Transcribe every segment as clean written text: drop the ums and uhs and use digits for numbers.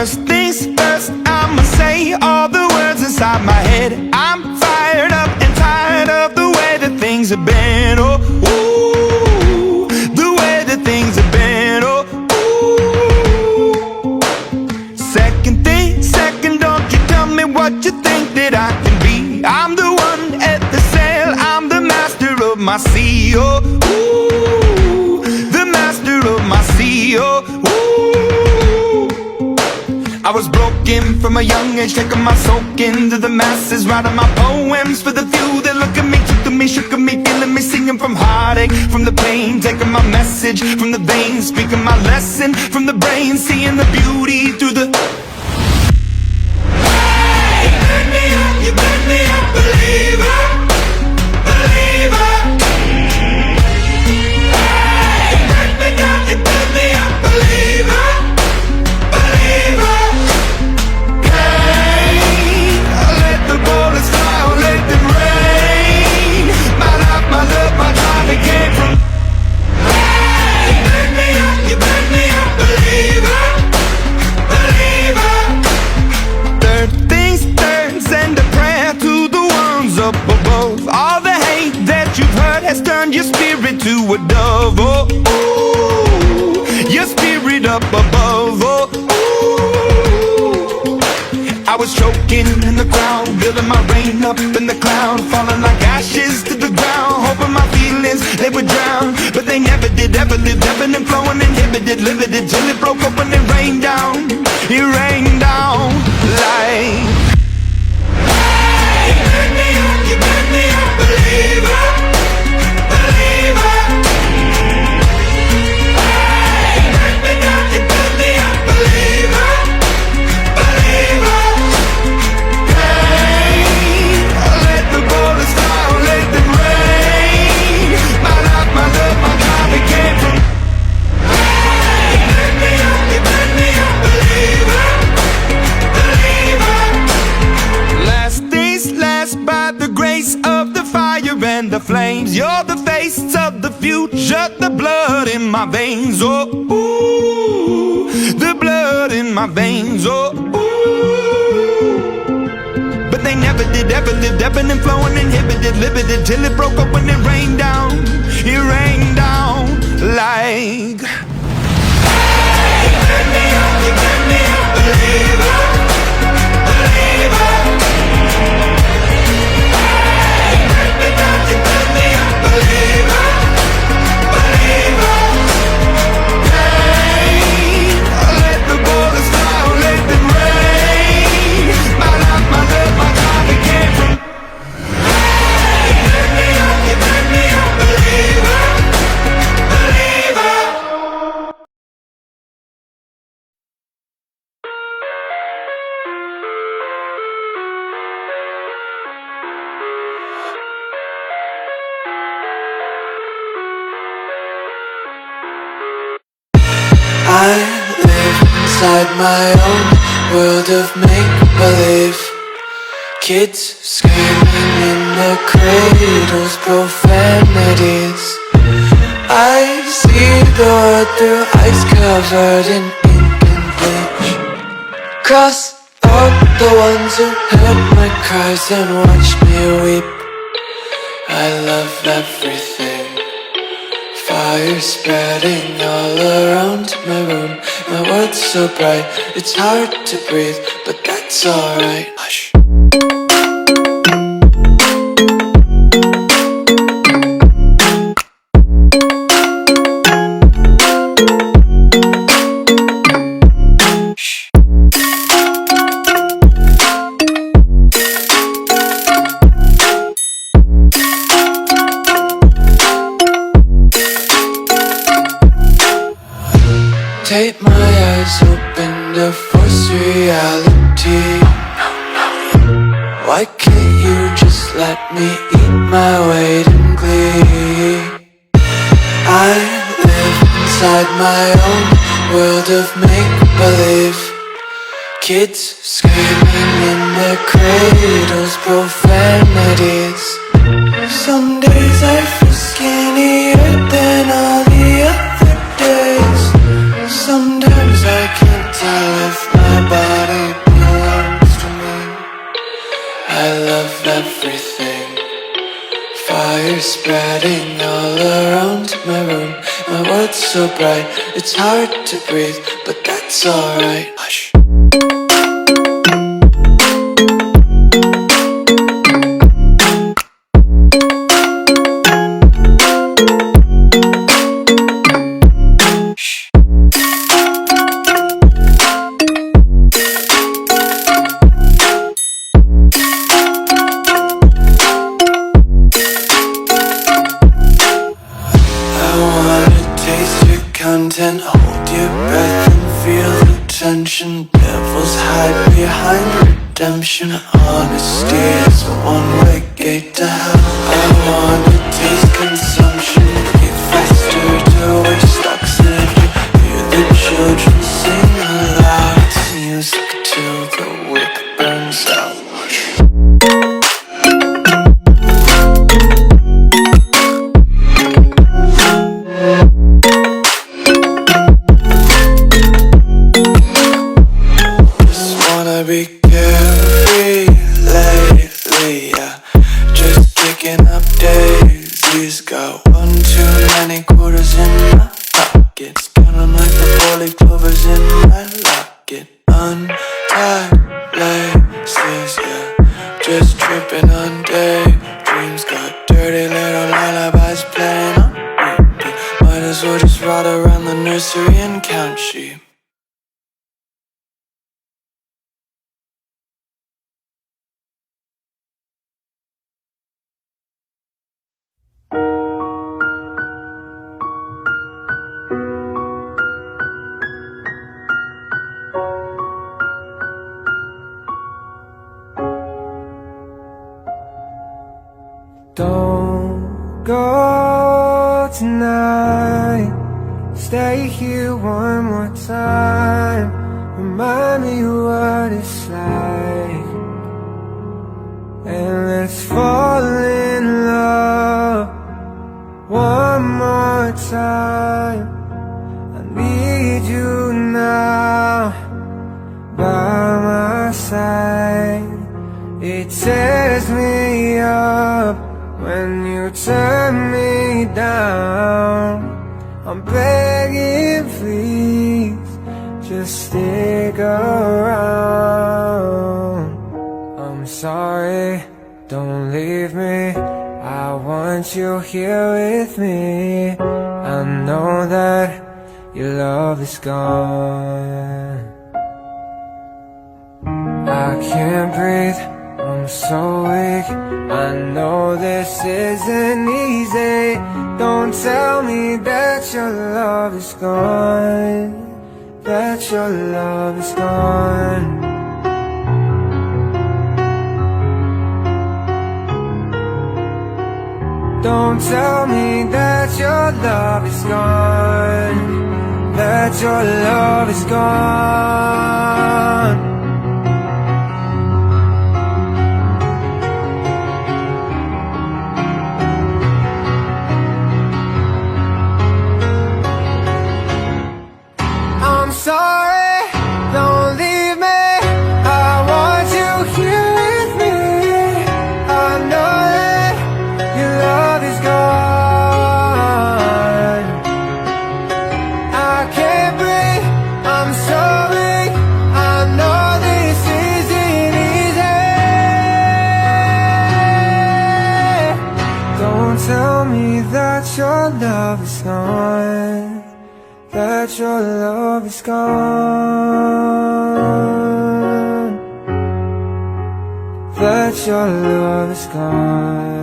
First things first, I'ma say all the words inside my head. I'm fired up and tired of the way that things have been. Oh, ooh, the way that things have been. Oh, ooh. Second thing, second, don't you tell me what you think that I can be. I'm the one at the sail, I'm the master of my sea. Oh, ooh, the master of my sea. Oh, ooh. I was broken from a young age, taking my soak into the masses, writing my poems for the few that look at me, took to me, shook at me, feeling me, singing from heartache, from the pain, taking my message from the veins, speaking my lesson from the brain, seeing the beauty through the... Hey, you burn me up, believer, believer. Hey, you burn me up, believer, believer. Up above, all the hate that you've heard has turned your spirit to a dove. Oh, ooh, your spirit up above. Oh, ooh. I was choking in the crowd, building my rain up in the cloud, falling like ashes to the ground, hoping my feelings they would drown, but they never did. Ever lived, ebbing and flowing, inhibited, limited, till it broke open and rained down. It rained down like... You burn me up, believer, believer. Hey, you burn me up, believer, believer. Hey, let the bullets fly, let them rain. My life, my love, my God, it came from. Hey, you burn me up, believer, believer. Last things last, by the grace of the fire and the flames, you're the face of the future, the blood in my veins. Oh, ooh, the blood in my veins. Oh, ooh. But they never did, ever lived, ebbing and flowing, inhibited, limited, till it broke up when it rained down. It rained down like... Hey, you burn me up, believer, believer. Believer, believer. Hey, let the bullets fly, let them rain. My life, my love, my God, it came from. Hey, you burn me up, believer, believer. I live inside my own world of make-believe. Kids screaming in their cradles, profanities. I see the world through ice covered in ink and bleach. Cross out the ones who heard my cries and watched me weep. I love everything. Fire spreading all around my room. My world's so bright, it's hard to breathe, but that's alright. Hush. Tape my eyes open to force reality. Why can't you just let me eat my weight in glee? I live inside my own world of make-believe. Kids screaming in their cradles, profanities. Some days I feel skinnier than all the other days. Sometimes I can't tell if my body fire spreading all around my room. My world's so bright, it's hard to breathe, but that's alright. Hush. Content, hold your breath and feel the tension. Devils hide behind redemption. Honesty is a one-way gate to hell. I wanna taste consumption. Get faster to waste oxygen. Hear the children sing aloud. It's music till the wick burns out. Be carefree lately, yeah. Just kicking up daisies. Got one too many quarters in my pockets. Count 'em like the 4-leaf clovers in my locket. Untied laces, yeah. Just tripping on daydreams. Got dirty little lullabies playing on repeat. Might as well just ride around the nursery and count sheep. Don't go tonight. Stay here one more time. Remind me what it's like. And let's fall in love one more time. I need you now by my side. It tears me up when you turn me down. I'm begging, please, just stick around. I'm sorry, don't leave me. I want you here with me. I know that your love is gone. I can't breathe, I'm so weak. I know this isn't easy. Don't tell me that your love is gone, that your love is gone. Don't tell me that your love is gone, that your love is gone. Sorry, don't leave me. I want you here with me. I know that your love is gone. I can't breathe, I'm so weak. I know this isn't easy. Don't tell me that your love is gone, that your love is gone, that your love is gone.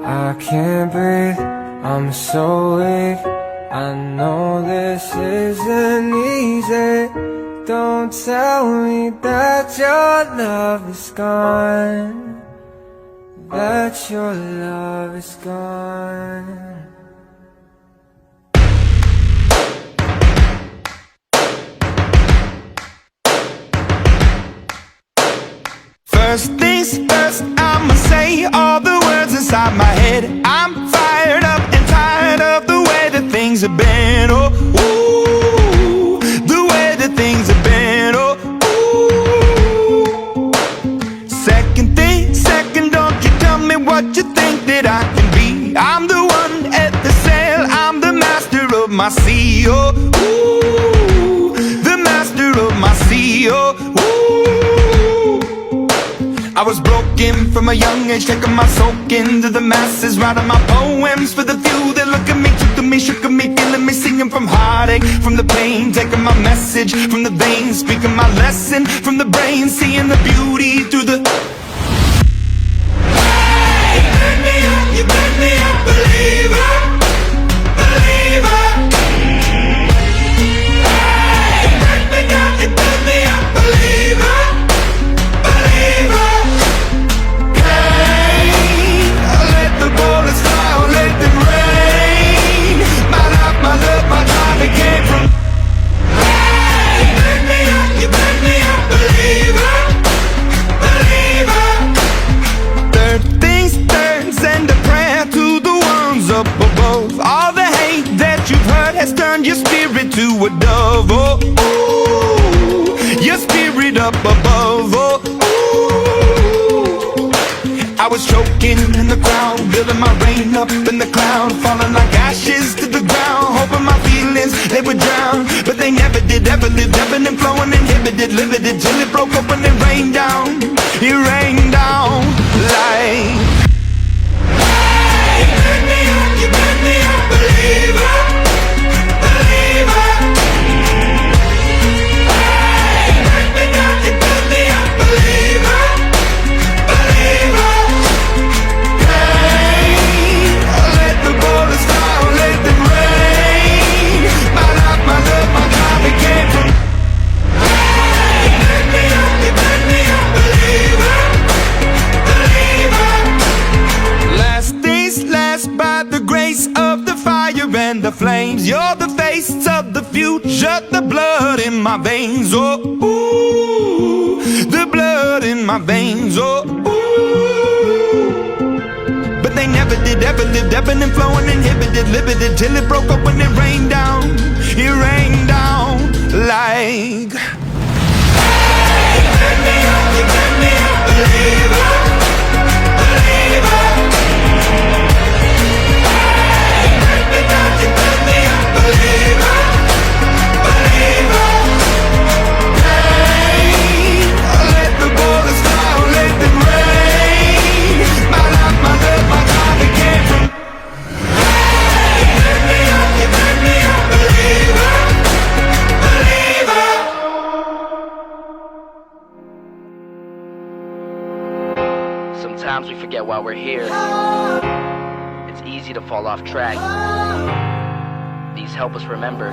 I can't breathe, I'm so weak. I know this isn't easy. Don't tell me that your love is gone, that your love is gone. First things first, I'ma say all the words inside my head. I'm fired up and tired of the way that things have been. Oh, ooh, the way that things have been. Oh, ooh. my CEO. Ooh, the master of my CEO. Ooh, I was broken from a young age, taking my soak into the masses, writing my poems for the few that look at me, took to me, shook at me, feeling me, singing from heartache, from the pain, taking my message from the veins, speaking my lesson from the brain, seeing the beauty through the. Hey, turn me up, you turn me up, believer, believer. Hey, turn me down, you turn me up, believer, believer. Let the bullets fly, or let them rain. My life, my love, my time, it came from. Hey, burn me up, you burn me up, believer, believer. Third things third, send a prayer to the ones up above. All the hate that you've heard has turned your spirit to a dove. Oh, ooh, your spirit up above. Oh, I was choking in the crowd, building my rain up in the cloud, falling like ashes to the ground, hoping my feelings, they would drown, but they never did, ever lived, ebbing and flowing, inhibited, limited, till it broke open and rained down, it rained down like. Hey, burn me up, you burn me up, believer, believer. Hey, burn me down, you burn me up, believer, believer. Let the bullets fly, or let them rain. My life, my love, my time, it came from. Hey, burn me up, you burn me up, believer, believer. Last days last by the grace of the fire and the flames. You're the face of the future, the blood in my veins. Oh, ooh, the blood in my veins. Oh, ooh. But they never did, ever lived, ebbing and flowing, inhibited, limited, till it broke up when it rained down. It rained down like. Hey, burn me up, you burn me up, believer, believer. Hey, burn me down, you burn me up, believer, believer. Hey, let the bullets fly, or let them rain. My life, my love, my time, it came from. Hey, burn me up, you burn me up, believer, believer. Sometimes we forget why we're here. It's easy to fall off track. These help us remember.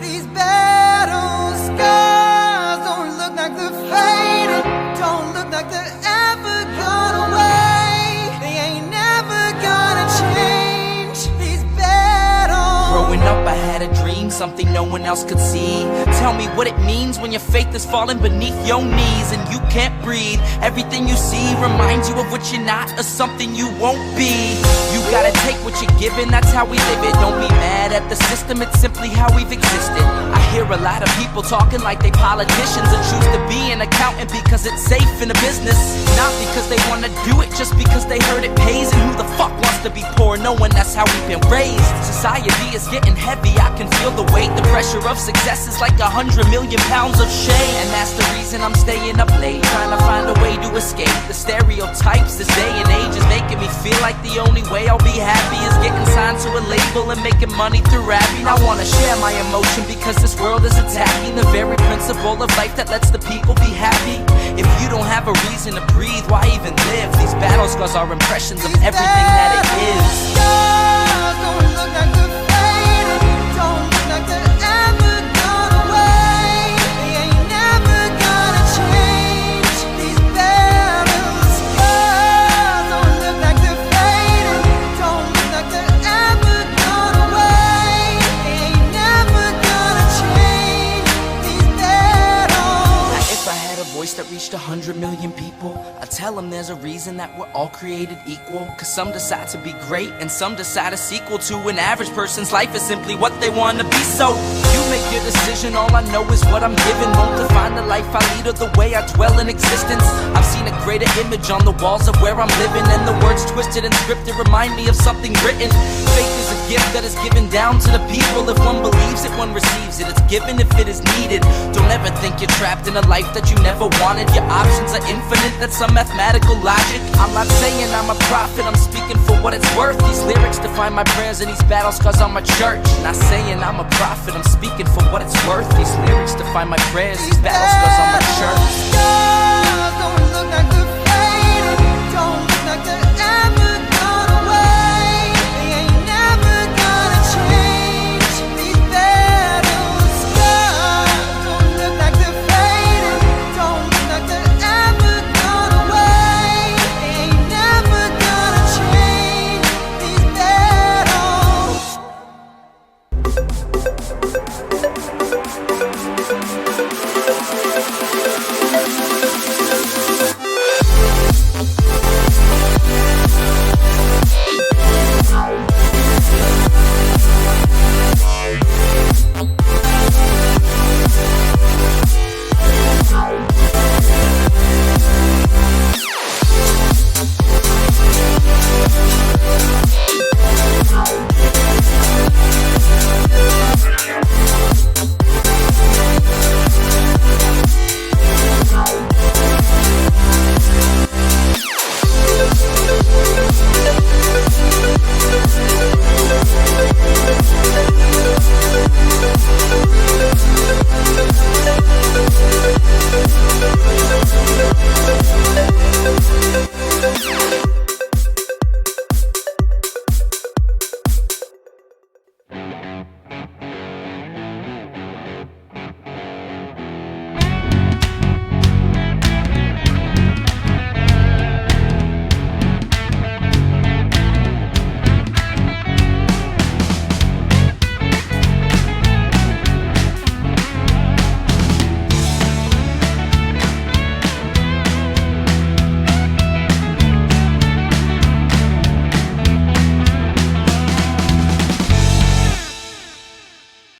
These battle scars don't look like they're fading, don't look like they're ever gone away. They ain't never gonna change. These battles. Growing up, I had a dream, something no one else could see. Tell me what it means when your faith is falling beneath your knees and you can't breathe. Everything you see reminds you of what you're not or something you won't be. You gotta take what you're given, that's how we live it. Don't be mad at the system, it's simply how we've existed. I hear a lot of people talking like they politicians and choose to be an accountant because it's safe in a business. Not because they wanna do it, just because they heard it pays. And who the fuck wants to be poor knowing that's how we've been raised? Society is getting heavy, I can feel the weight. The pressure of success is like 100 million pounds of shame. And that's the reason I'm staying up late, trying to find a way to escape the stereotypes this day and age is making me feel like the only way I'll be happy is getting signed to a label and making money through rapping. I wanna share my emotion because this world is attacking the very principle of life that lets the people be happy. If you don't have a reason to breathe, why even live? These battle scars are impressions of everything that it is. Scars don't look like they're fading, don't look like they're ever gone away. They ain't never gonna change. These battle scars don't look like they're fading, don't look like they're ever gone away. They ain't never gonna change. These battles. Now if I had a voice that reached 100 million people, I tell them there's a reason that we're all created equal. Cause some decide to be great and some decide a sequel to an average person's life is simply what they want to be. So you make your decision, all I know is what I'm given won't define the life I lead to the way I dwell in existence. I've seen a greater image on the walls of where I'm living, and the words twisted and scripted remind me of something written. Faith is a gift that is given down to the people. If one believes it, one receives it. It's given if it is needed. Don't ever think you're trapped in a life that you never wanted. Your options are infinite, that's some mathematical logic. I'm not saying I'm a prophet, I'm speaking for what it's worth. These lyrics define my prayers and these battles cause I'm a church. Not saying I'm a prophet, I'm speaking for what it's worth. These lyrics define my prayers, these battles cause I'm a church.